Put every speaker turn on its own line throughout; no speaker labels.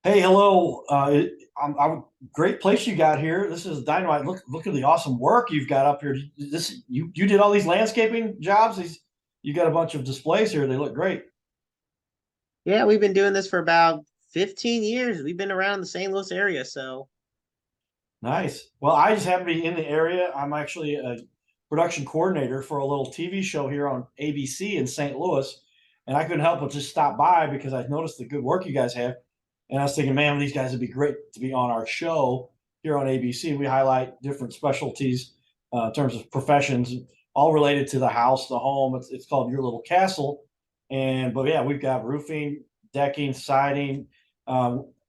Hey, hello. Great place you got here. This is Dynamite. Look at the awesome work you've got up here. You did all these landscaping jobs. You got a bunch of displays here. They look great.
Yeah, we've been doing this for about 15 years. We've been around the St. Louis area, so
Nice. Well, I just happen to be in the area. I'm actually a production coordinator for a little TV show here on ABC in St. Louis, and I couldn't help but just stop by because I noticed the good work you guys have, and I was thinking, man, these guys would be great to be on our show here on ABC. We highlight different specialties in terms of professions, all related to the house, the home. It's called Your Little Castle, and but yeah, we've got roofing, decking, siding.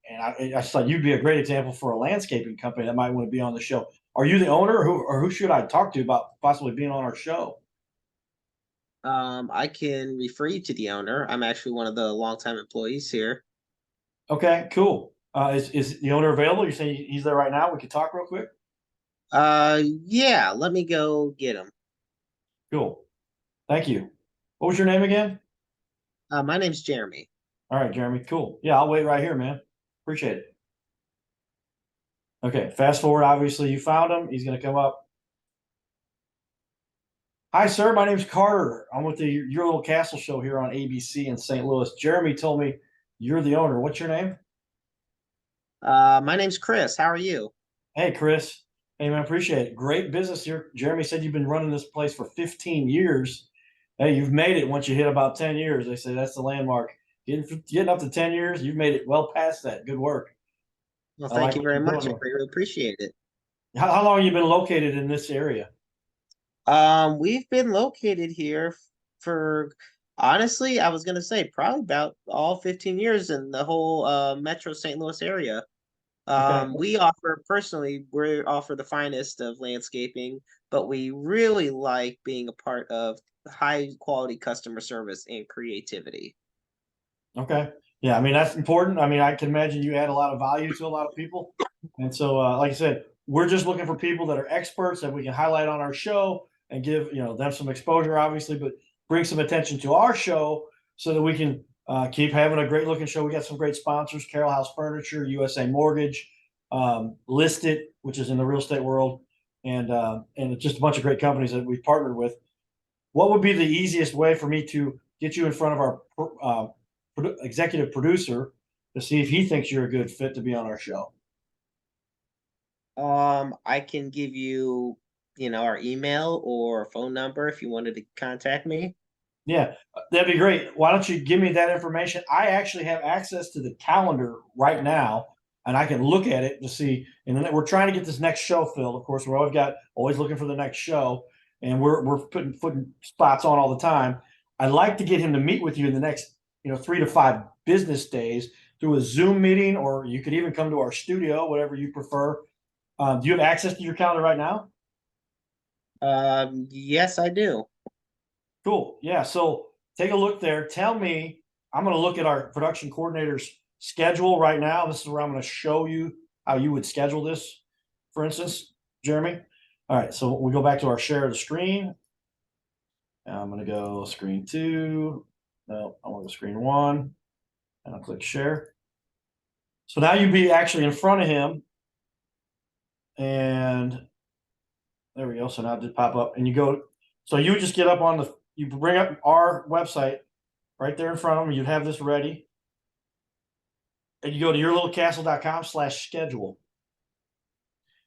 And I just thought you'd be a great example for a landscaping company that might want to be on the show. Are you the owner, or who should I talk to about possibly being on our show?
I can refer you to the owner. I'm actually one of the longtime employees here.
Okay, cool. Is the owner available? You say he's there right now? We could talk real quick.
Yeah, let me go get him.
Cool. Thank you. What was your name again?
My name's Jeremy.
All right, Jeremy. Cool. Yeah, I'll wait right here, man. Appreciate it. Okay, fast forward. Obviously, you found him. He's going to come up. Hi, sir. My name's Carter. I'm with the Your Little Castle show here on ABC in St. Louis. Jeremy told me you're the owner. What's your name?
My name's Chris. How are you?
Hey, Chris. Hey, man, appreciate it. Great business here. Jeremy said you've been running this place for 15 years. Hey, you've made it once you hit about 10 years. They say that's the landmark. Getting up to 10 years, you've made it well past that. Good work.
Well,
I
thank
like
you
what
very
you're
much.
doing
I
here.
greatly appreciate it.
How long have you been located in this area?
We've been located here for honestly, I was gonna say probably about all 15 years in the whole Metro St. Louis area.
Okay.
We offer the finest of landscaping, but we really like being a part of high quality customer service and creativity.
Okay. Yeah, I mean, that's important. I mean, I can imagine you add a lot of value to a lot of people. And so, like I said, we're just looking for people that are experts that we can highlight on our show and give, them some exposure, obviously, but bring some attention to our show so that we can keep having a great looking show. We got some great sponsors: Carroll House Furniture, USA Mortgage, Listed, which is in the real estate world, and just a bunch of great companies that we've partnered with. What would be the easiest way for me to get you in front of our executive producer to see if he thinks you're a good fit to be on our show?
I can give you, our email or phone number if you wanted to contact me.
Yeah, that'd be great. Why don't you give me that information? I actually have access to the calendar right now, and I can look at it to see. And then we're trying to get this next show filled. Of course, we're always looking for the next show, and we're putting spots on all the time. I'd like to get him to meet with you in the next 3 to 5 business days through a Zoom meeting, or you could even come to our studio, whatever you prefer. Do you have access to your calendar right now?
Yes, I do.
Cool. Yeah. So take a look there. Tell me, I'm going to look at our production coordinator's schedule right now. This is where I'm going to show you how you would schedule this, for instance, Jeremy. All right. So we go back to our share the screen. I'm going to go screen two. No, I want to go screen one. And I'll click share. So now you'd be actually in front of him. And there we go. So now it did pop up. And you go, so you just get up on you bring up our website right there in front of them. You'd have this ready. And you go to yourlittlecastle.com/schedule.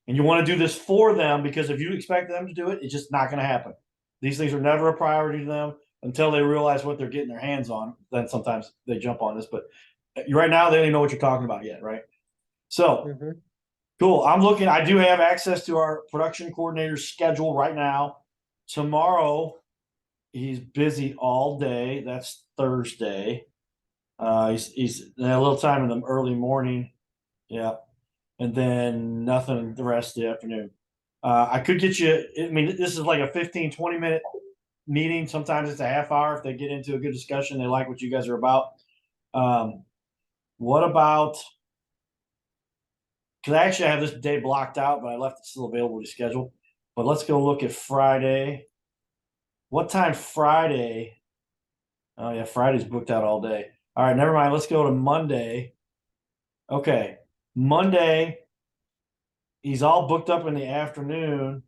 And you want to do this for them because if you expect them to do it, it's just not going to happen. These things are never a priority to them until they realize what they're getting their hands on. Then sometimes they jump on this, but right now they don't even know what you're talking about yet, right? So
Hmm.
cool. I'm looking. I do have access to our production coordinator's schedule right now. Tomorrow, he's busy all day. That's Thursday. He's a little time in the early morning. Yeah, and then nothing the rest of the afternoon. I could get you. I mean, this is like a 15-20 minute meeting. Sometimes it's a half hour if they get into a good discussion. They like what you guys are about. Um, what about? Because I actually have this day blocked out, but I left it still available to schedule. But let's go look at Friday. What time Friday? Oh yeah, Friday's booked out all day. All right, never mind. Let's go to Monday. Okay. Monday, he's all booked up in the afternoon,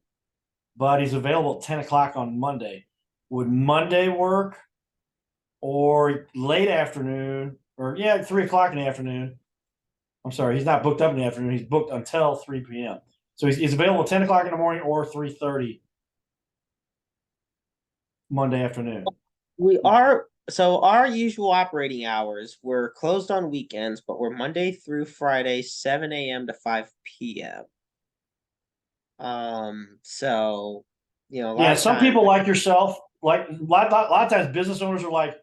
but he's available at 10 o'clock on Monday. Would Monday work or late afternoon or yeah, 3 o'clock in the afternoon? I'm sorry, he's not booked up in the afternoon. He's booked until 3 p.m. So he's available 10 o'clock in the morning or 3:30 Monday afternoon.
So our usual operating hours were closed on weekends, but we're Monday through Friday, 7 a.m. to 5 p.m. So a lot
Yeah,
of
some
time.
people like yourself, like a lot of times business owners are like,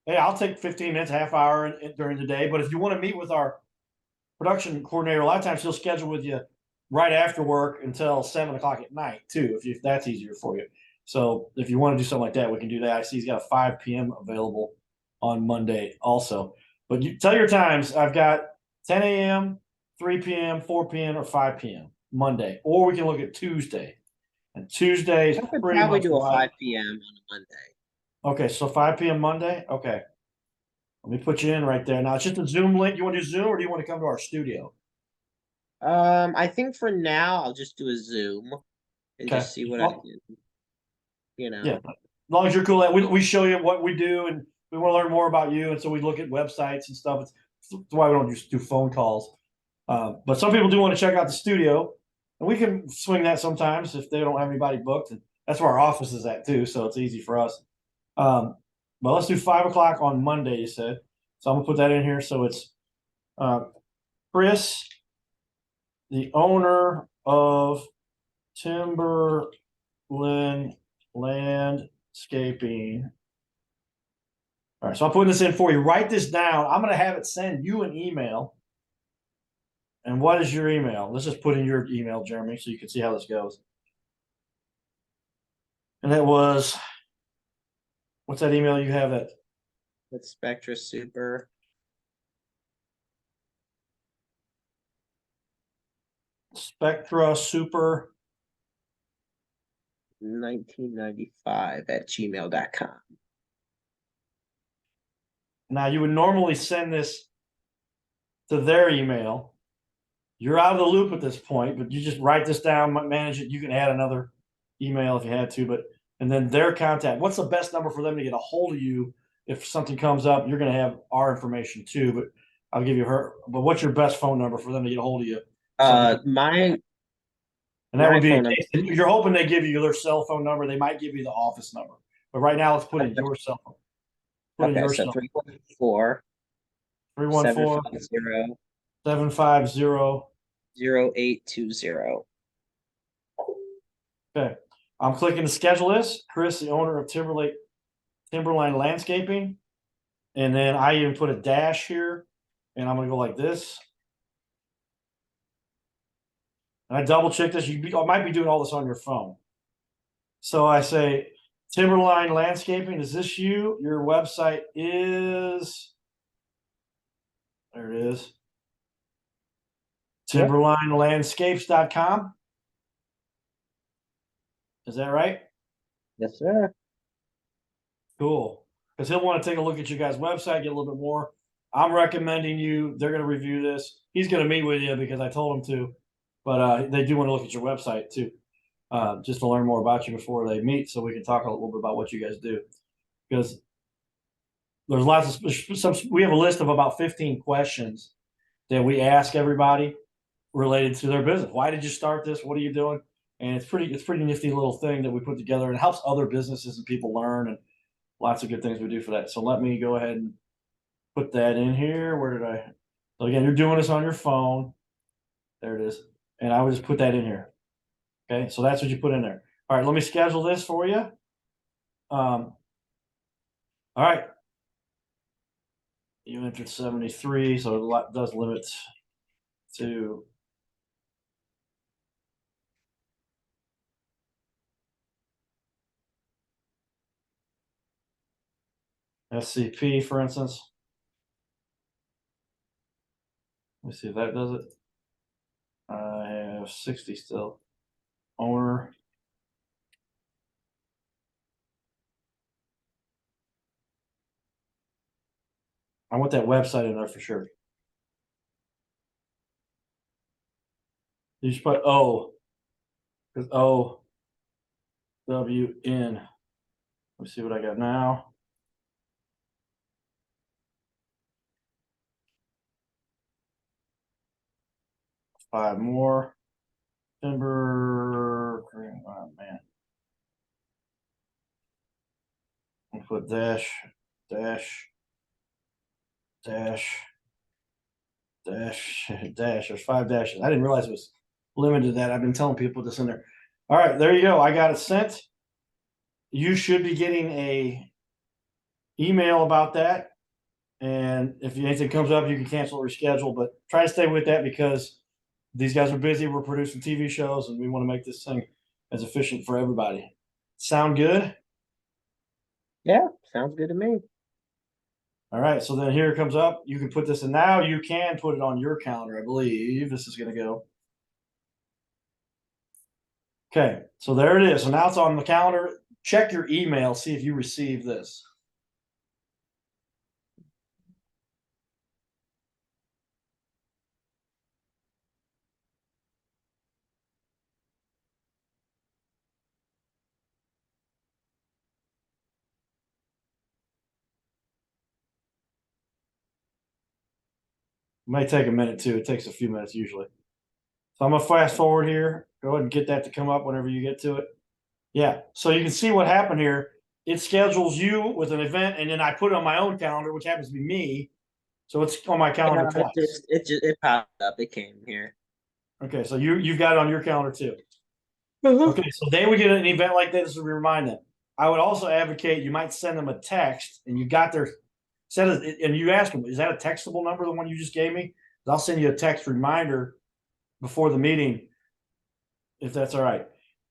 hey, I'll take 15 minutes, half hour during the day. But if you want to meet with our production coordinator, a lot of times he'll schedule with you right after work until 7 o'clock at night too, if that's easier for you. So if you want to do something like that, we can do that. I see he's got a 5 p.m. available on Monday also. But you tell your times. I've got 10 a.m., 3 p.m., 4 p.m., or 5 p.m. Monday, or we can look at Tuesday. And Tuesday is
I could
pretty
probably
much
do a
wide.
5 p.m. on a Monday.
Okay, so 5 p.m. Monday. Okay, let me put you in right there. Now it's just a Zoom link. You want to do Zoom, or do you want to come to our studio?
I think for now I'll just do a Zoom and
Okay.
just see what I
Well,
can,
yeah, as long as you're cool, we show you what we do, and we want to learn more about you, and so we look at websites and stuff. It's why we don't just do phone calls. But some people do want to check out the studio, and we can swing that sometimes if they don't have anybody booked. And that's where our office is at too, so it's easy for us. Um, but let's do 5 o'clock on Monday. You said, so I'm gonna put that in here. So it's uh, Chris, the owner of Timberland Landscaping. All right, so I'm putting this in for you. Write this down. I'm going to have it send you an email. And what is your email? Let's just put in your email, Jeremy, so you can see how this goes. And it was, what's that email you have at
with Spectra Super.
Spectra Super?
1995 @gmail.com.
Now, you would normally send this to their email. You're out of the loop at this point, but you just write this down, manage it. You can add another email if you had to, but and then their contact. What's the best number for them to get a hold of you if something comes up? You're going to have our information too, but I'll give you her. But what's your best phone number for them to get a hold of you? Something,
My
and that would be.
phone number.
You're hoping they give you their cell phone number. They might give you the office number, but right now let's put in your cell phone. Put in
Okay,
your
so
cell.
314
314
750
750.
0820.
Okay. I'm clicking to schedule this. Chris, the owner of Timberline Landscaping. And then I even put a dash here, and I'm gonna go like this. And I double check this. I might be doing all this on your phone. So I say, Timberline Landscaping, is this you? Your website is, there it is,
Yep.
timberlinelandscapes.com. Is that right?
Yes, sir.
Cool. Because he'll want to take a look at your guys' website, get a little bit more. I'm recommending you. They're going to review this. He's going to meet with you because I told him to, but they do want to look at your website too, just to learn more about you before they meet, so we can talk a little bit about what you guys do. Because there's lots of we have a list of about 15 questions that we ask everybody related to their business. Why did you start this? What are you doing? And it's pretty nifty little thing that we put together, and it helps other businesses and people learn, and lots of good things we do for that. So let me go ahead and put that in here. Where did I? So again, you're doing this on your phone. There it is. And I would just put that in here. Okay, so that's what you put in there. All right, let me schedule this for you. All right. You entered 73, so it does limit to SCP, for instance. Let me see if that does it. I have 60 still. Owner. I want that website in there for sure. You just put O. Because O W N. Let me see what I got now. Five more. Timber. Oh man. I'll put dash, dash, dash, dash, dash. There's 5 dashes. I didn't realize it was limited to that. I've been telling people this in there. All right, there you go. I got it sent. You should be getting a email about that. And if anything comes up, you can cancel or reschedule. But try to stay with that because these guys are busy. We're producing TV shows, and we want to make this thing as efficient for everybody. Sound good?
Yeah, sounds good to me.
All right. So then here it comes up. You can put this in now. You can put it on your calendar. I believe this is going to go. Okay. So there it is. So now it's on the calendar. Check your email. See if you received this. It may take a minute too. It takes a few minutes usually. So I'm gonna fast forward here. Go ahead and get that to come up whenever you get to it. Yeah. So you can see what happened here. It schedules you with an event, and then I put it on my own calendar, which happens to be me. So it's on my calendar
Yeah,
twice.
it popped up. It came here.
Okay. So you've got it on your calendar too.
Mhm.
Okay. So they would get an event like this to remind them. I would also advocate you might send them a text, and you got their set of, and you ask them, is that a textable number, the one you just gave me? I'll send you a text reminder before the meeting, if that's all right.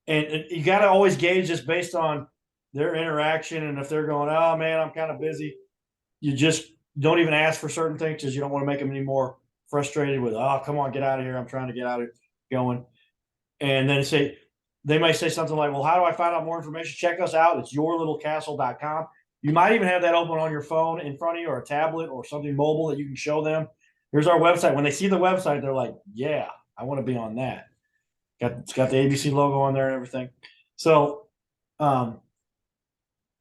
And you got to always gauge this based on their interaction. And if they're going, oh man, I'm kind of busy, you just don't even ask for certain things because you don't want to make them any more frustrated with, oh, come on, get out of here. I'm trying to get out of going. And then they might say something like, well, how do I find out more information? Check us out. It's yourlittlecastle.com. You might even have that open on your phone in front of you or a tablet or something mobile that you can show them. Here's our website. When they see the website, they're like, yeah, I want to be on that. It's got the ABC logo on there and everything. So then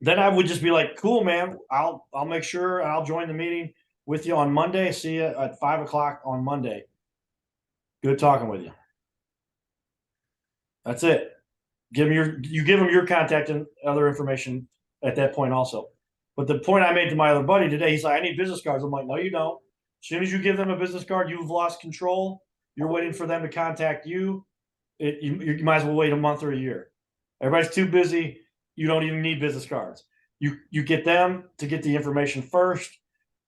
I would just be like, cool, man. I'll make sure I'll join the meeting with you on Monday. See you at 5:00 on Monday. Good talking with you. That's it. You give them your contact and other information at that point also. But the point I made to my other buddy today, he's like, I need business cards. I'm like, no, you don't. As soon as you give them a business card, you've lost control. You're waiting for them to contact you. You might as well wait a month or a year. Everybody's too busy. You don't even need business cards. You get them to get the information first.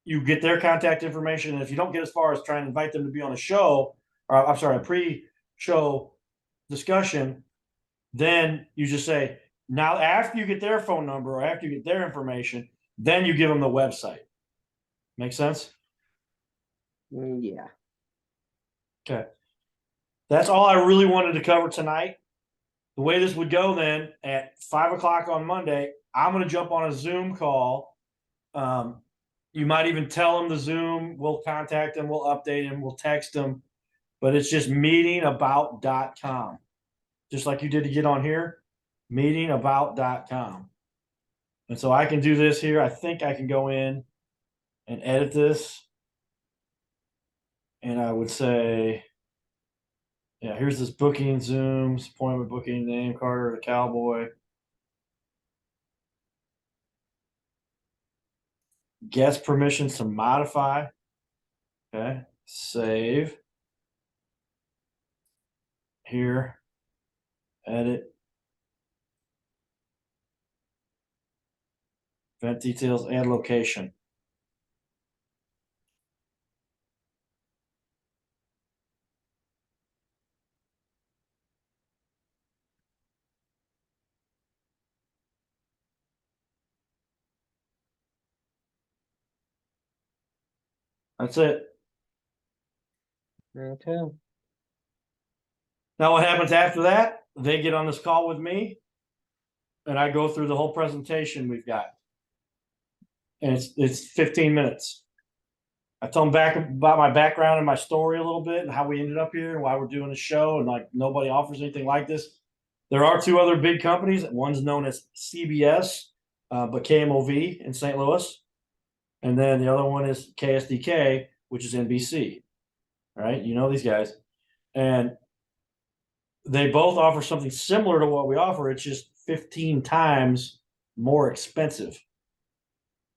You get their contact information, and if you don't get as far as trying to invite them to be on a show, or I'm sorry, a pre-show discussion, then you just say, now after you get their phone number or after you get their information, then you give them the website. Make sense?
Yeah.
Okay. That's all I really wanted to cover tonight. The way this would go then at 5:00 on Monday, I'm going to jump on a Zoom call. You might even tell them the Zoom. We'll contact them. We'll update them. We'll text them. But it's just meetingabout.com. Just like you did to get on here, meetingabout.com. And so I can do this here. I think I can go in and edit this. And I would say, yeah, here's this booking, Zooms, appointment booking, name, Carter, the Cowboy. Guest permissions to modify. Okay, save. Here, edit. Event details, add location. That's it.
Okay.
Now what happens after that? They get on this call with me and I go through the whole presentation we've got. And it's 15 minutes. I tell them back about my background and my story a little bit and how we ended up here and why we're doing the show and like nobody offers anything like this. There are two other big companies. One's known as CBS, but KMOV in St. Louis, and then the other one is KSDK, which is NBC. All right, you know these guys, and they both offer something similar to what we offer. It's just 15 times more expensive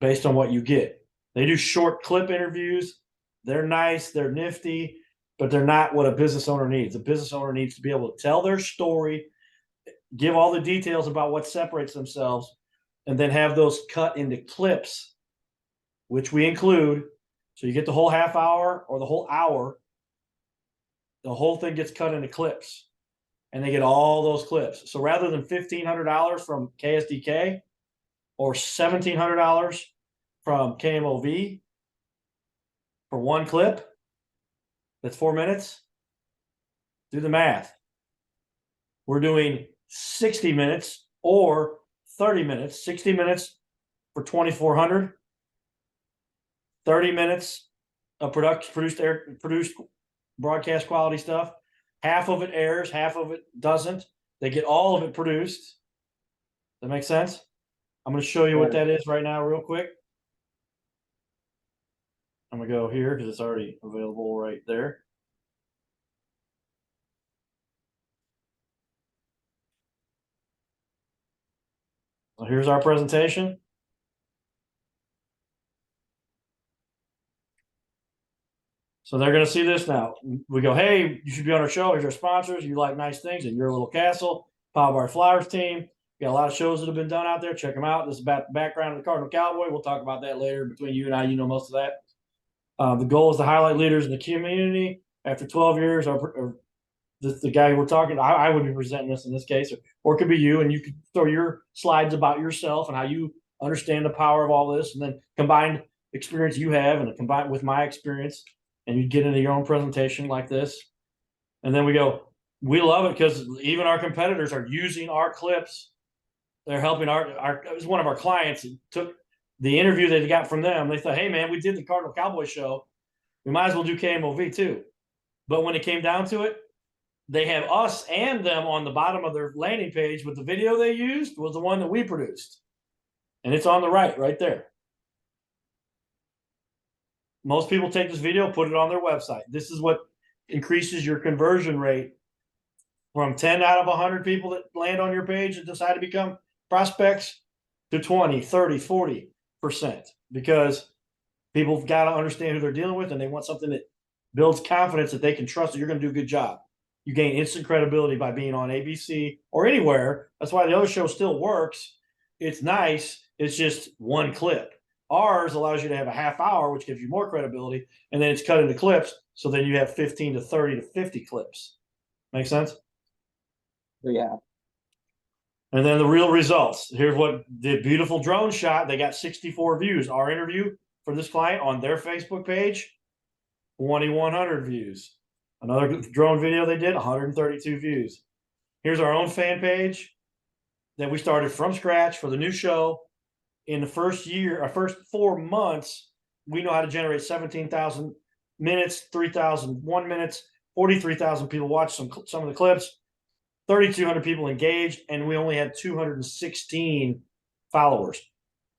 based on what you get. They do short clip interviews. They're nice, they're nifty, but they're not what a business owner needs. A business owner needs to be able to tell their story, give all the details about what separates themselves, and then have those cut into clips, which we include. So you get the whole half hour or the whole hour. The whole thing gets cut into clips, and they get all those clips. So rather than $1,500 from KSDK or $1,700 from KMOV for one clip, that's 4 minutes. Do the math. We're doing 60 minutes or 30 minutes, 60 minutes for 2,400, 30 minutes of produced broadcast quality stuff. Half of it airs, half of it doesn't. They get all of it produced. That makes sense? I'm going to show you what that is right now real quick. I'm going to go here because it's already available right there. So here's our presentation. So they're going to see this now. We go, hey, you should be on our show. Here's our sponsors. You like nice things and Your Little Castle, Power Bar Flyers team. We got a lot of shows that have been done out there. Check them out. This is about the background of the Cardinal Cowboy. We'll talk about that later. Between you and I, you know most of that. The goal is to highlight leaders in the community. After 12 years, the guy we're talking, I would be presenting this in this case, or it could be you, and you could throw your slides about yourself and how you understand the power of all this, and then combine experience you have and combine with my experience, and you get into your own presentation like this. And then we go, we love it because even our competitors are using our clips. They're helping it was one of our clients who took the interview they got from them. They thought, hey man, we did the Cardinal Cowboy show. We might as well do KMOV too. But when it came down to it, they have us and them on the bottom of their landing page, but the video they used was the one that we produced. And it's on the right there. Most people take this video, put it on their website. This is what increases your conversion rate from 10 out of 100 people that land on your page and decide to become prospects to 20, 30, 40%, because people have got to understand who they're dealing with, and they want something that builds confidence that they can trust that you're going to do a good job. You gain instant credibility by being on ABC or anywhere. That's why the other show still works. It's nice. It's just one clip. Ours allows you to have a half hour, which gives you more credibility, and then it's cut into clips. So then you have 15 to 30 to 50 clips. Make sense?
Yeah.
And then the real results. Here's what the beautiful drone shot. They got 64 views. Our interview for this client on their Facebook page, 2,100 views. Another drone video they did, 132 views. Here's our own fan page that we started from scratch for the new show. In the first year, our first 4 months, we know how to generate 17,000 minutes, 3,001 minutes, 43,000 people watched some of the clips, 3,200 people engaged, and we only had 216 followers.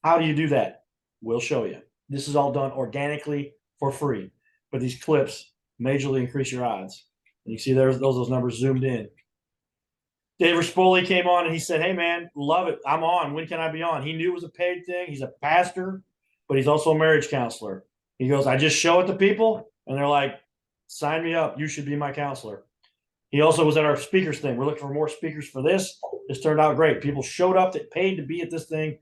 How do you do that? We'll show you. This is all done organically for free, but these clips majorly increase your odds. And you see there's those numbers zoomed in. Dave Rispoli came on and he said, hey man, love it. I'm on. When can I be on? He knew it was a paid thing. He's a pastor, but he's also a marriage counselor. He goes, I just show it to people and they're like, sign me up. You should be my counselor. He also was at our speakers thing. We're looking for more speakers for this. This turned out great. People showed up that paid to be at this thing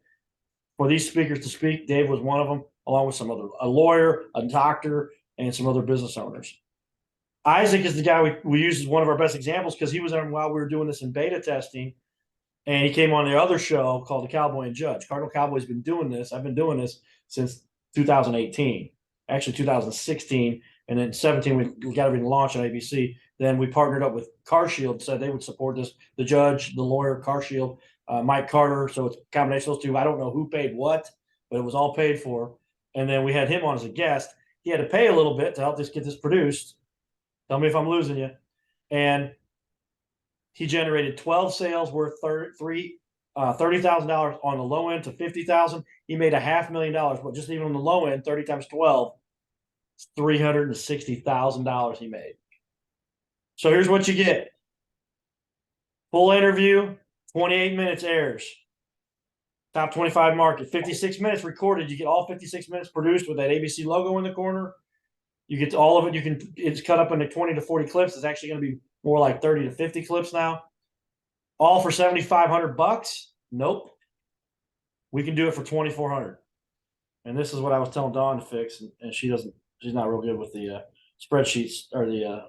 for these speakers to speak. Dave was one of them, along with a lawyer, a doctor, and some other business owners. Isaac is the guy we use as one of our best examples because he was on while we were doing this in beta testing, and he came on the other show called The Cowboy and Judge. Cardinal Cowboy's been doing this. I've been doing this since 2018, actually 2016, and then 17 we got everything launched on ABC. Then we partnered up with CarShield, said they would support this. The judge, the lawyer, CarShield, Mike Carter. So it's a combination of those two. I don't know who paid what, but it was all paid for. And then we had him on as a guest. he had to pay a little bit to help get this produced. Tell me if I'm losing you. And he generated 12 sales worth $30,000 on the low end to 50,000. He made $500,000, but just even on the low end, 30 times 12, it's $360,000 he made. So here's what you get: full interview, 28 minutes airs. Top 25 market, 56 minutes recorded. You get all 56 minutes produced with that ABC logo in the corner. You get all of it. It's cut up into 20 to 40 clips. It's actually going to be more like 30 to 50 clips now. All for $7,500? Nope. We can do it for $2,400. And this is what I was telling Dawn to fix, and she's not real good with the spreadsheets or the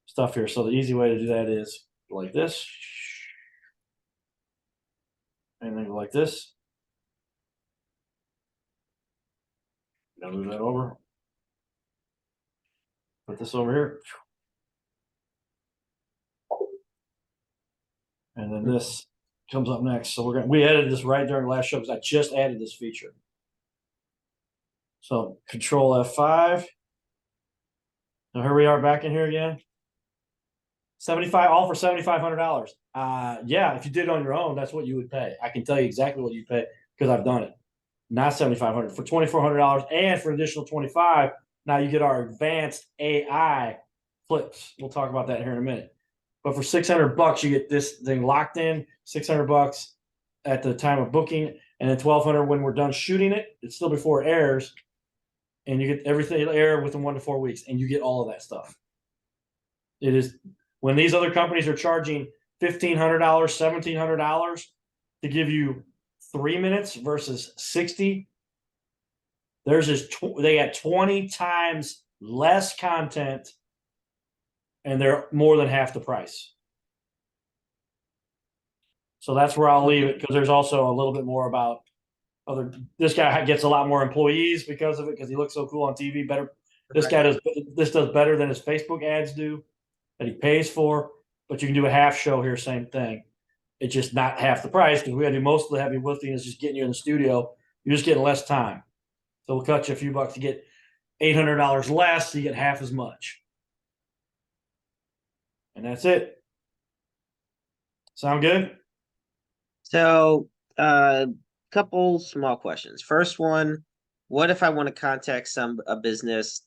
stuff here. So the easy way to do that is like this. And then go like this. Now move that over. Put this over here. And then this comes up next. So we edited this right during the last show because I just added this feature. So Control F5. So here we are back in here again. 75, all for $7,500. Yeah, if you did it on your own, that's what you would pay. I can tell you exactly what you pay because I've done it. Not $7,500 for $2,400, and for an additional 25. Now you get our advanced AI clips. We'll talk about that here in a minute. But for $600, you get this thing locked in. $600 at the time of booking, and then $1,200 when we're done shooting it. It's still before it airs, and you get everything air within 1 to 4 weeks, and you get all of that stuff. It is when these other companies are charging $1,500, $1,700 to give you 3 minutes versus 60. Theirs is they got 20 times less content, and they're more than half the price. So that's where I'll leave it, because there's also a little bit more about other. This guy gets a lot more employees because of it, because he looks so cool on TV. Better. This guy does better than his Facebook ads do that he pays for. But you can do a half show here, same thing. It's just not half the price, because we got to do most of the heavy lifting is just getting you in the studio. You're just getting less time. So we'll cut you a few bucks to get $800 less, so you get half as much. And that's it. Sound good?
So, couple small questions. First one, what if I want to contact a business,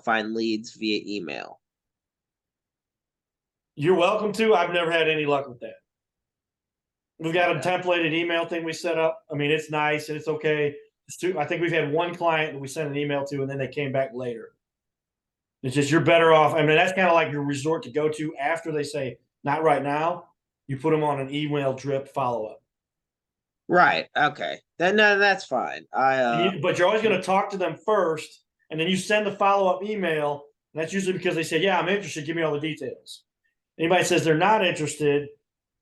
find leads via email?
You're welcome to. I've never had any luck with that. We've got a templated email thing we set up. I mean, it's nice and it's okay. I think we've had one client that we sent an email to, and then they came back later. It's just, you're better off. I mean, that's kind of like your resort to go to after they say, not right now. You put them on an email drip follow-up.
Right. Okay. No, that's fine.
But you're always going to talk to them first, and then you send the follow-up email. And that's usually because they say, yeah, I'm interested. Give me all the details. Anybody says they're not interested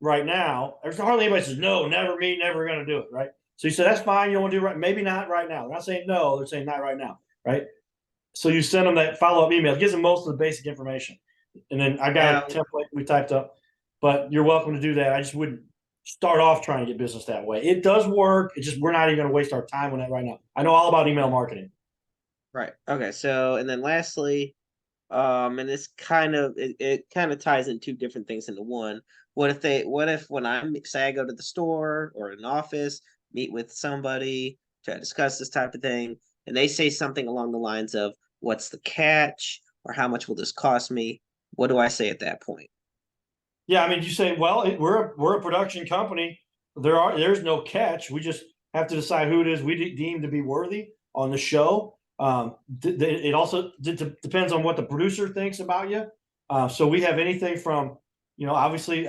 right now, there's hardly anybody says, no, never me, never going to do it, right? So you say, that's fine. You don't want to do it right. Maybe not right now. They're not saying no. They're saying not right now, right? So you send them that follow-up email. It gives them most of the basic information. And then I got a template we typed up. But you're welcome to do that. I just wouldn't start off trying to get business that way. It does work. It's just we're not even going to waste our time on that right now. I know all about email marketing.
Right. Okay. So, and then lastly, and this it kind of ties in two different things into one. What if when I say I go to the store or an office, meet with somebody to discuss this type of thing, and they say something along the lines of, what's the catch, or how much will this cost me? What do I say at that point?
Yeah, I mean, you say, well, we're a production company. There's no catch. We just have to decide who it is we deem to be worthy on the show. It also depends on what the producer thinks about you. So we have anything from, obviously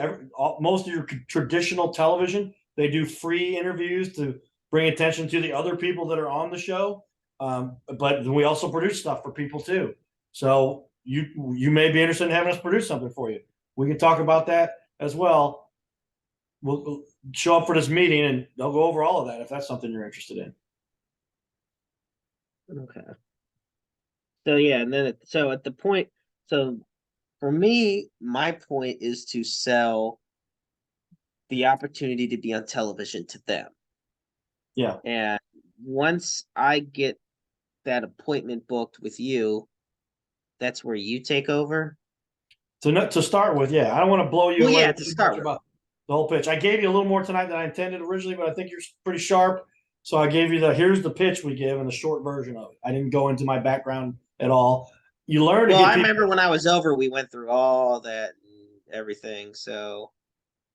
most of your traditional television, they do free interviews to bring attention to the other people that are on the show. But we also produce stuff for people too. So you may be interested in having us produce something for you. We can talk about that as well. We'll show up for this meeting and they'll go over all of that if that's something you're interested in.
Okay. So yeah, and then at the point, so for me, my point is to sell the opportunity to be on television to them.
Yeah.
And once I get that appointment booked with you, that's where you take over.
To start with, yeah, I don't want to blow you
Well,
away
yeah, to
too
start
much
with.
about the whole pitch. I gave you a little more tonight than I intended originally, but I think you're pretty sharp. So I gave you here's the pitch we give and the short version of it. I didn't go into my background at all. You learn to
Well,
get
I
people.
remember when I was over, we went through all that and everything. So,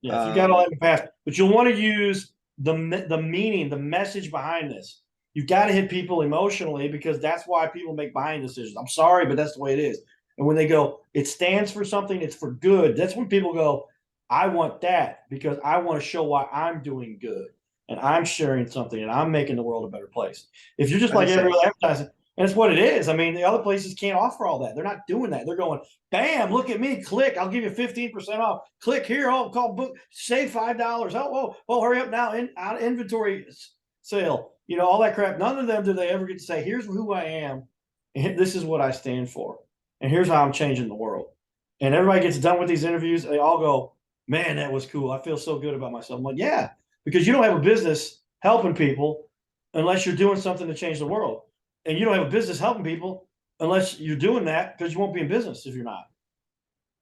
Yeah, if you got all
um,
that in the past, but you'll want to use the meaning, the message behind this. You've got to hit people emotionally because that's why people make buying decisions. I'm sorry, but that's the way it is. And when they go, it stands for something, it's for good. That's when people go, I want that because I want to show why I'm doing good and I'm sharing something and I'm making the world a better place. If you're just
like I
like every
said,
other advertising, and it's what it is. I mean, the other places can't offer all that. They're not doing that. They're going, bam, look at me, click, I'll give you 15% off. Click here, oh, call book, save $5. Oh, hurry up now, out of inventory sale. You know, all that crap. None of them do they ever get to say, here's who I am, and this is what I stand for, and here's how I'm changing the world. And everybody gets done with these interviews, they all go, man, that was cool. I feel so good about myself. I'm like, yeah, because you don't have a business helping people unless you're doing something to change the world. And you don't have a business helping people unless you're doing that because you won't be in business if you're not.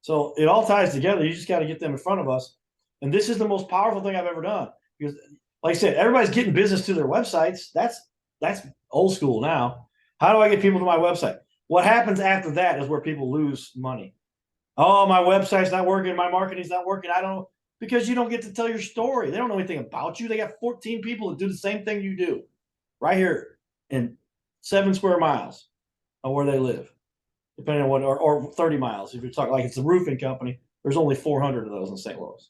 So it all ties together. You just got to get them in front of us. And this is the most powerful thing I've ever done because, like I said, everybody's getting business to their websites. That's old school now. How do I get people to my website? What happens after that is where people lose money. Oh, my website's not working. My marketing's not working. I don't know because you don't get to tell your story. They don't know anything about you. They got 14 people that do the same thing you do right here in 7 square miles of where they live, depending on what, or 30 miles. If you're talking like it's a roofing company, there's only 400 of those in St. Louis.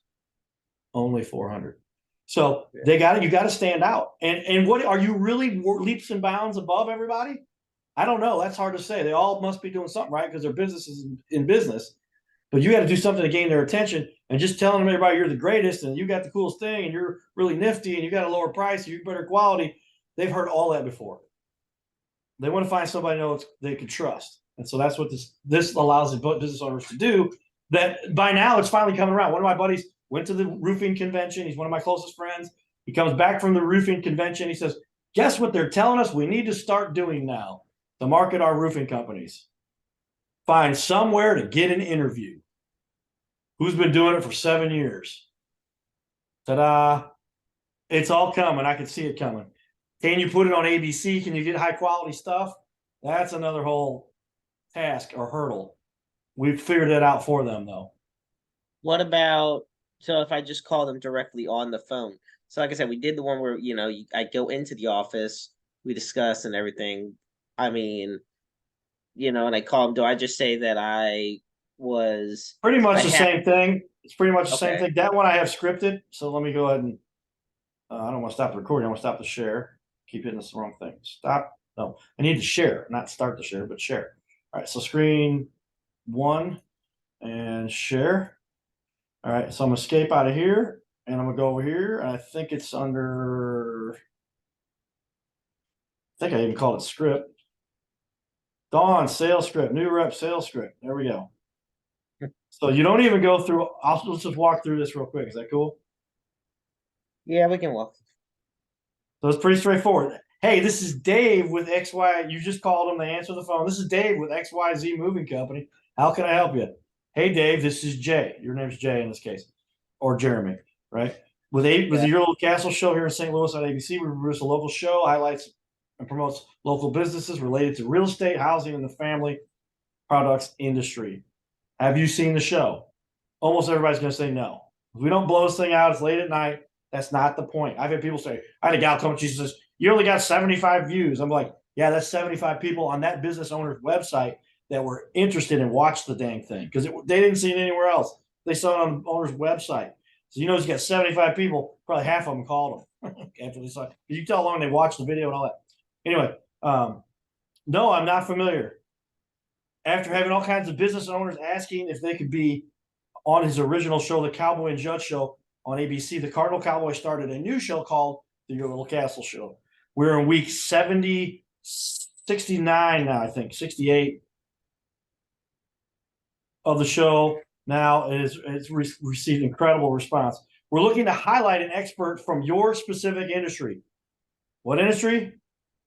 Only 400. So you got to stand out. And what are you really leaps and bounds above everybody? I don't know. That's hard to say. They all must be doing something right because their business is in business. But you got to do something to gain their attention, and just telling them everybody you're the greatest and you got the coolest thing and you're really nifty and you got a lower price and you're better quality. They've heard all that before. They want to find somebody they can trust. And so that's what this allows the business owners to do. That by now it's finally coming around. One of my buddies went to the roofing convention. He's one of my closest friends. He comes back from the roofing convention. He says, guess what they're telling us we need to start doing now to market our roofing companies? Find somewhere to get an interview. Who's been doing it for 7 years? Ta-da. It's all coming. I can see it coming. Can you put it on ABC? Can you get high quality stuff? That's another whole task or hurdle. We've figured it out for them though.
what about, so if I just call them directly on the phone? So like I said, we did the one where, I go into the office, we discuss and everything. I mean, and I call them, do I just say that I was,
Pretty much
I
the
had,
same thing. It's pretty much the same
okay.
thing. That one I have scripted. So let me go ahead and I don't want to stop the recording. I want to stop the share. Keep hitting this wrong thing. Stop. No, I need to share, not start the share, but share. All right. So screen 1 and share. All right. So I'm gonna escape out of here and I'm gonna go over here. And I think it's under. I think I even called it script. Dawn sales script, new rep sales script. There we go. So you don't even go through. Let's just walk through this real quick. Is that cool?
Yeah, we can walk.
So it's pretty straightforward. Hey, this is Dave with XY. You just called them. They answer the phone. This is Dave with XYZ Moving Company. How can I help you? Hey, Dave, this is Jay. Your name's Jay in this case, or Jeremy, right? With your little castle show here in St. Louis on ABC, we produce a local show, highlights and promotes local businesses related to real estate, housing, and the family products industry. Have you seen the show? Almost everybody's going to say no. If we don't blow this thing out, it's late at night. That's not the point. I've had people say, I had a gal come and she says, you only got 75 views. I'm like, yeah, that's 75 people on that business owner's website that were interested and watched the dang thing because they didn't see it anywhere else. They saw it on the owner's website. So you know, he's got 75 people, probably half of them called him after they saw it. You can tell how long they watched the video and all that. Anyway, no, I'm not familiar. After having all kinds of business owners asking if they could be on his original show, the Cowboy and Judge Show on ABC, the Cardinal Cowboy started a new show called the Your Little Castle Show. We're in week 70, 69 now, I think, 68 of the show. Now it's received incredible response. We're looking to highlight an expert from your specific industry. What industry?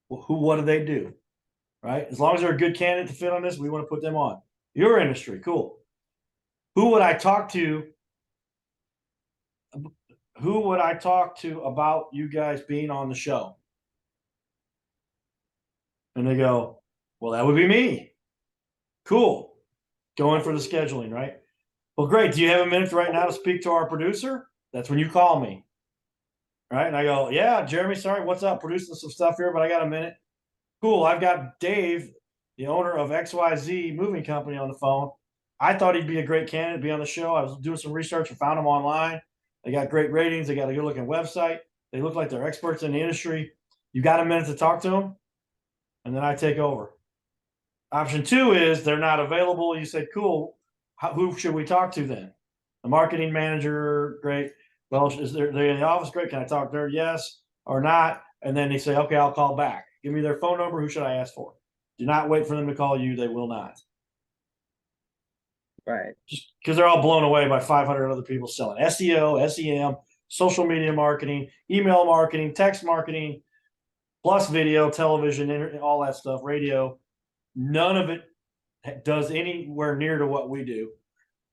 Well, what do they do? right? As long as they're a good candidate to fit on this, we want to put them on. Your industry, cool. Who would I talk to? Who would I talk to about you guys being on the show? And they go, well, that would be me. Cool. Going for the scheduling, right? Well, great. Do you have a minute right now to speak to our producer? That's when you call me. Right. And I go, yeah, Jeremy, sorry, what's up? Producing some stuff here, but I got a minute. Cool. I've got Dave, the owner of XYZ Moving Company, on the phone. I thought he'd be a great candidate to be on the show. I was doing some research and found him online. They got great ratings. They got a good looking website. They look like they're experts in the industry. You got a minute to talk to them? And then I take over. Option 2 is they're not available. You say, cool. Who should we talk to then? The marketing manager, great. Well, is they're in the office? Great. Can I talk to her? Yes or not? And then they say, okay, I'll call back. Give me their phone number. Who should I ask for? Do not wait for them to call you. They will not.
Right.
Just because they're all blown away by 500 other people selling SEO, SEM, social media marketing, email marketing, text marketing, plus video, television, all that stuff, radio. None of it does anywhere near to what we do.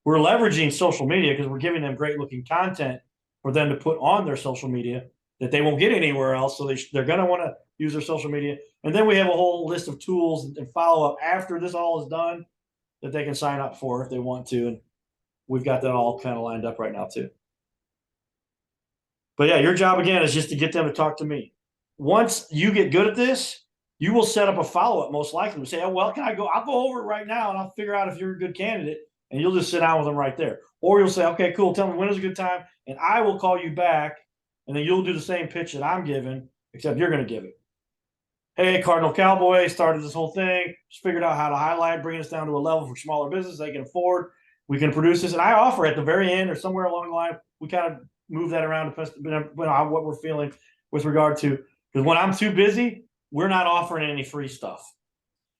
We're leveraging social media because we're giving them great looking content for them to put on their social media that they won't get anywhere else. So they're going to want to use their social media. And then we have a whole list of tools and follow up after this all is done that they can sign up for if they want to. And we've got that all kind of lined up right now too. But yeah, your job again is just to get them to talk to me. Once you get good at this, you will set up a follow-up most likely. We say, oh, well, can I go? I'll go over it right now and I'll figure out if you're a good candidate, and you'll just sit down with them right there. Or you'll say, okay, cool, tell me when is a good time, and I will call you back, and then you'll do the same pitch that I'm giving, except you're going to give it. Hey, Cardinal Cowboy started this whole thing, just figured out how to highlight, bringing us down to a level for smaller business they can afford. We can produce this. And I offer at the very end or somewhere along the line, we kind of move that around to what we're feeling with regard to, because when I'm too busy, we're not offering any free stuff.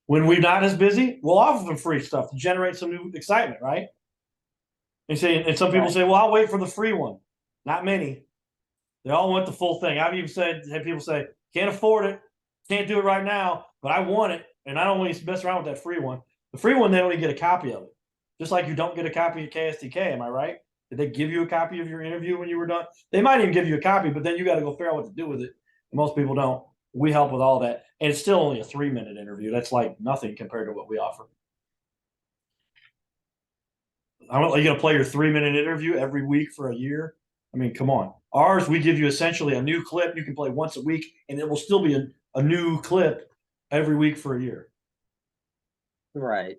When we're not as busy, we'll offer them free stuff to generate some new excitement, right? And some people say, well, I'll wait for the free one. Not many. They all want the full thing. I've even had people say, can't afford it, can't do it right now, but I want it, and I don't want to mess around with that free one. The free one, they only get a copy of it. Just like you don't get a copy of KSTK, am I right? Did they give you a copy of your interview when you were done? They might even give you a copy, but then you got to go figure out what to do with it. Most people don't. We help with all that. And it's still only a 3-minute interview. That's like nothing compared to what we offer. Are you going to play your 3-minute interview every week for a year? I mean, come on. Ours, we give you essentially a new clip you can play once a week, and it will still be a new clip every week for a year.
Right.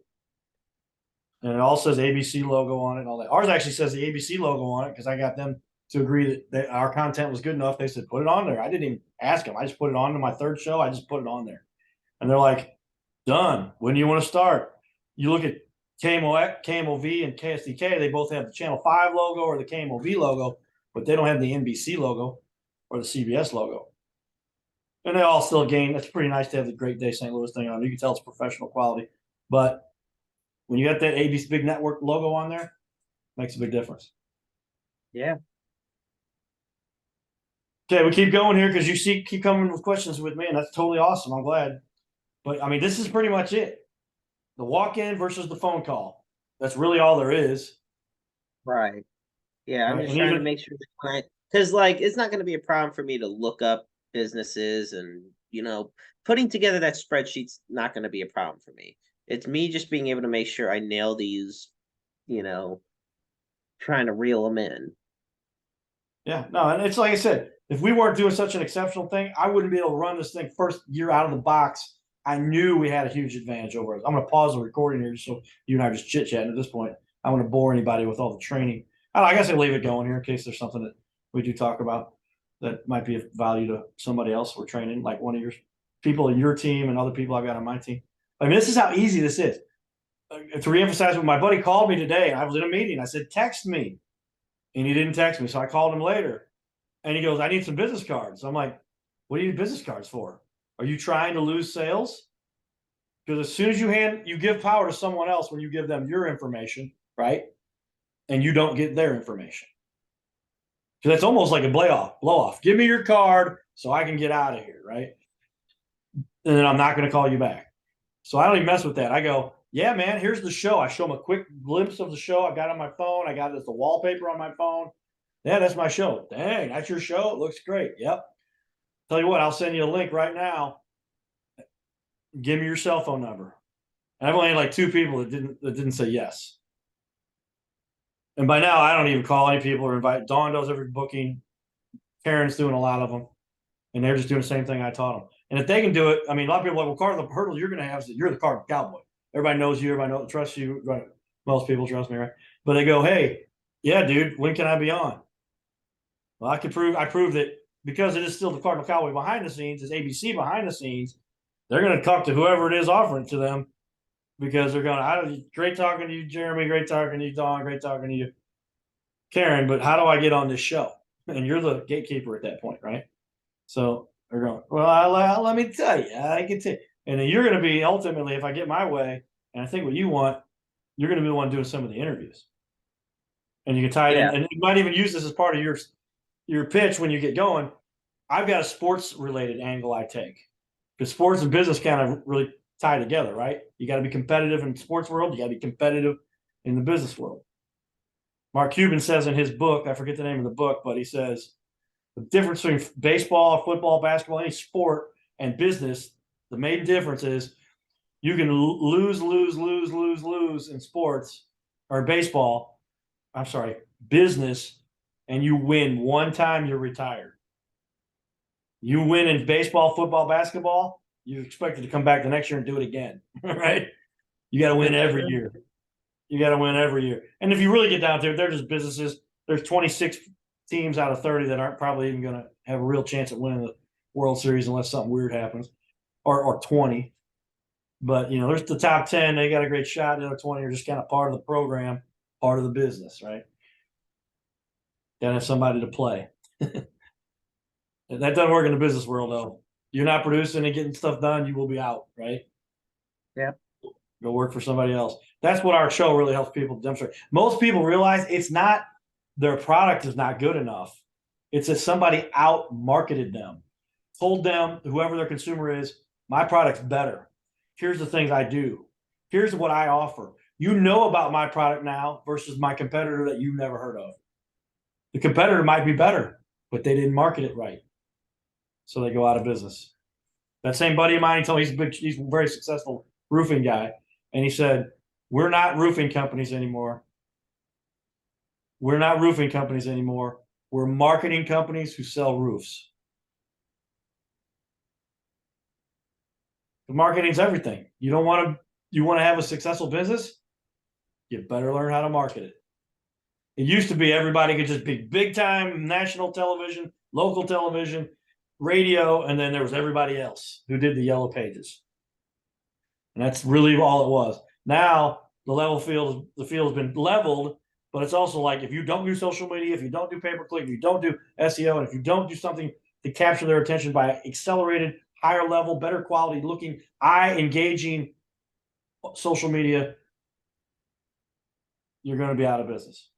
And it all says ABC logo on it and all that. Ours actually says the ABC logo on it because I got them to agree that our content was good enough. They said, put it on there. I didn't even ask them. I just put it on to my third show. I just put it on there. And they're like, done. When do you want to start? You look at KMOV and KSTK, they both have the Channel 5 logo or the KMOV logo, but they don't have the NBC logo or the CBS logo. And they all still gain. It's pretty nice to have the Great Day St. Louis thing on. You can tell it's professional quality. But when you got that ABC Big Network logo on there, it makes a big difference.
Yeah.
Okay, we keep going here because you keep coming with questions with me, and that's totally awesome. I'm glad. But I mean, this is pretty much it. The walk-in versus the phone call. That's really all there is.
Right. Yeah, I'm
Right,
just
and
trying to
even-
make sure the client, because like it's not going to be a problem for me to look up businesses and putting together that spreadsheet's not going to be a problem for me. It's me just being able to make sure I nail these, trying to reel them in.
Yeah, no, and it's like I said, if we weren't doing such an exceptional thing, I wouldn't be able to run this thing first year out of the box. I knew we had a huge advantage over us. I'm going to pause the recording here so you and I are just chit-chatting at this point. I don't want to bore anybody with all the training. I guess I'll leave it going here in case there's something that we do talk about that might be of value to somebody else we're training, like one of your people in your team and other people I've got on my team. I mean, this is how easy this is. To reemphasize, when my buddy called me today, I was in a meeting. I said, text me. And he didn't text me. So I called him later. And he goes, I need some business cards. I'm like, what do you need business cards for? Are you trying to lose sales? Because as soon as you give power to someone else when you give them your information, right? And you don't get their information. Because that's almost like a blow off. Give me your card so I can get out of here, right? And then I'm not going to call you back. So I don't even mess with that. I go, yeah, man, here's the show. I show them a quick glimpse of the show. I got it on my phone. I got it as the wallpaper on my phone. Yeah, that's my show. Dang, that's your show. It looks great. Yep. Tell you what, I'll send you a link right now. Give me your cell phone number. And I've only had like 2 people that didn't say yes. And by now, I don't even call any people or invite. Dawn does every booking. Karen's doing a lot of them, and they're just doing the same thing I taught them. And if they can do it, I mean, a lot of people are like, well, Cardinal, the hurdle you're going to have is that you're the Cardinal Cowboy. Everybody knows you. Everybody trusts you. Right? Most people trust me, right? But they go, hey, yeah, dude, when can I be on? Well, I proved that because it is still the Cardinal Cowboy behind the scenes, it's ABC behind the scenes. They're going to talk to whoever it is offering to them because they're going, great talking to you, Jeremy. Great talking to you, Dawn. Great talking to you, Karen. But how do I get on this show? And you're the gatekeeper at that point, right? So they're going, well, let me tell you, I can tell you. And then you're going to be ultimately, if I get my way, and I think what you want, you're going to be the one doing some of the interviews. And you can tie it in,
Yeah.
and you might even use this as part of your pitch when you get going. I've got a sports related angle I take because sports and business kind of really tie together, right? You got to be competitive in the sports world. You got to be competitive in the business world. Mark Cuban says in his book, I forget the name of the book, but he says the difference between baseball, football, basketball, any sport and business, the main difference is you can lose in sports or baseball. I'm sorry, business, and you win one time, you're retired. You win in baseball, football, basketball, you're expected to come back the next year and do it again, right? You got to win every year. You got to win every year. And if you really get down there, they're just businesses. There's 26 teams out of 30 that aren't probably even going to have a real chance at winning the World Series unless something weird happens, or 20. But there's the top 10. They got a great shot. The other 20 are just kind of part of the program, part of the business, right? Got to have somebody to play. That doesn't work in the business world, though. You're not producing and getting stuff done, you will be out, right?
Yeah.
Go work for somebody else. That's what our show really helps people demonstrate. Most people realize it's not their product is not good enough. It's that somebody out marketed them, told them, whoever their consumer is, my product's better. Here's the things I do. Here's what I offer. You know about my product now versus my competitor that you've never heard of. The competitor might be better, but they didn't market it right. So they go out of business. That same buddy of mine, he told me he's a very successful roofing guy. And he said, we're not roofing companies anymore. We're not roofing companies anymore. We're marketing companies who sell roofs. The marketing's everything. You want to have a successful business? You better learn how to market it. It used to be everybody could just be big time national television, local television, radio, and then there was everybody else who did the yellow pages. And that's really all it was. Now the field has been leveled, but it's also like if you don't do social media, if you don't do pay-per-click, if you don't do SEO, and if you don't do something to capture their attention by accelerated, higher level, better quality looking, eye engaging social media, you're going to be out of business.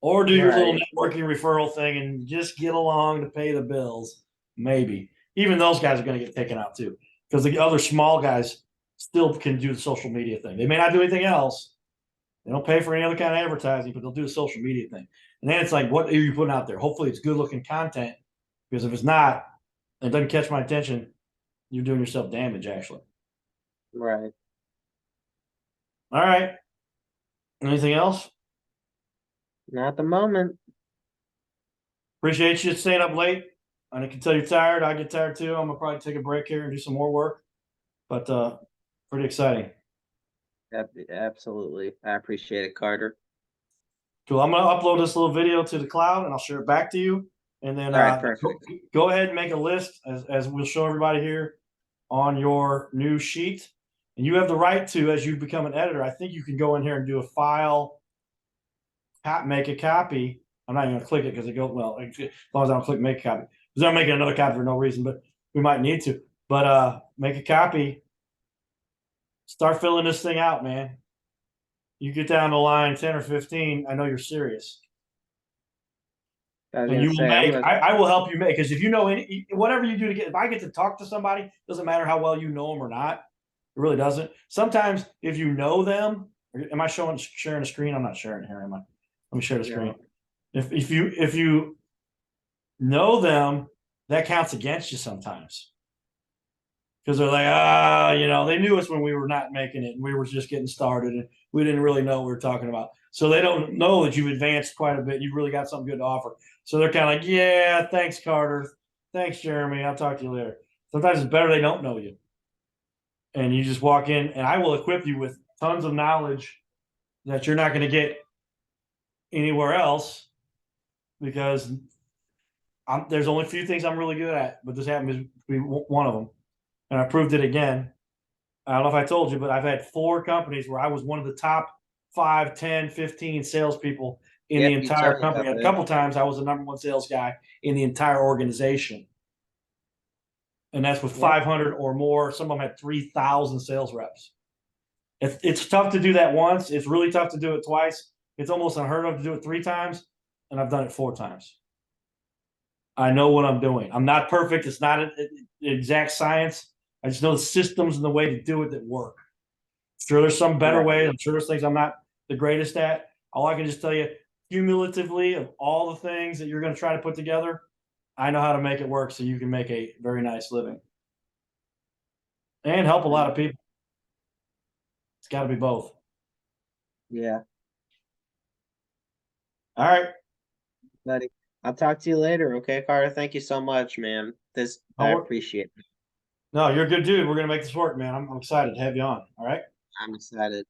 Or do your little networking referral thing and just get along to pay the bills. Maybe. Even those guys are going to get taken out too. Because the other small guys still can do the social media thing. They may not do anything else. They don't pay for any other kind of advertising, but they'll do the social media thing. And then it's like, what are you putting out there? Hopefully it's good looking content. Because if it's not, it doesn't catch my attention, you're doing yourself damage, actually.
Right.
All right. Anything else?
Not at the moment.
Appreciate you staying up late. I can tell you're tired. I get tired too. I'm gonna probably take a break here and do some more work. But pretty exciting.
Absolutely. I appreciate it, Carter.
Cool. I'm gonna upload this little video to the cloud and I'll share it back to you. And then
All right, perfect.
go ahead and make a list as we'll show everybody here on your new sheet. And you have the right to, as you become an editor, I think you can go in here and do a file, make a copy. I'm not even gonna click it because it goes, well, as long as I don't click make a copy. Because I'm making another copy for no reason, but we might need to. But make a copy. Start filling this thing out, man. You get down to line 10 or 15, I know you're serious.
I was
And
gonna
you will
say I'm
make.
gonna.
I will help you make, because if you know any whatever you do to get, if I get to talk to somebody, doesn't matter how well you know them or not. It really doesn't. Sometimes if you know them, am I sharing a screen? I'm not sharing it here, am I? Let me share the screen.
No.
If you know them, that counts against you sometimes. Because they're like, they knew us when we were not making it and we were just getting started and we didn't really know what we were talking about. So they don't know that you've advanced quite a bit. You've really got something good to offer. So they're kind of like, yeah, thanks, Carter. Thanks, Jeremy. I'll talk to you later. Sometimes it's better they don't know you. And you just walk in and I will equip you with tons of knowledge that you're not going to get anywhere else, because there's only a few things I'm really good at, but this happens to be one of them. And I proved it again. I don't know if I told you, but I've had 4 companies where I was one of the top 5, 10, 15 salespeople in the
Yep, you
entire
told me
company.
about
A
that.
couple times I was the number 1 sales guy in the entire organization. And that's with
Yep.
500 or more. Some of them had 3,000 sales reps. It's tough to do that once. It's really tough to do it twice. It's almost unheard of to do it 3 times. And I've done it 4 times. I know what I'm doing. I'm not perfect. It's not an exact science. I just know the systems and the way to do it that work. Sure, there's some better
Right.
ways. I'm sure there's things I'm not the greatest at. All I can just tell you, cumulatively, of all the things that you're going to try to put together, I know how to make it work so you can make a very nice living and help a lot of people. It's got to be both.
Yeah,
All right.
buddy. I'll talk to you later. Okay, Carter. Thank you so much, man. I appreciate it.
No, you're a good dude. We're going to make this work, man. I'm excited to have you on. All right.
I'm excited.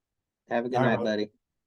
Have a good
All right,
night,
brother.
buddy.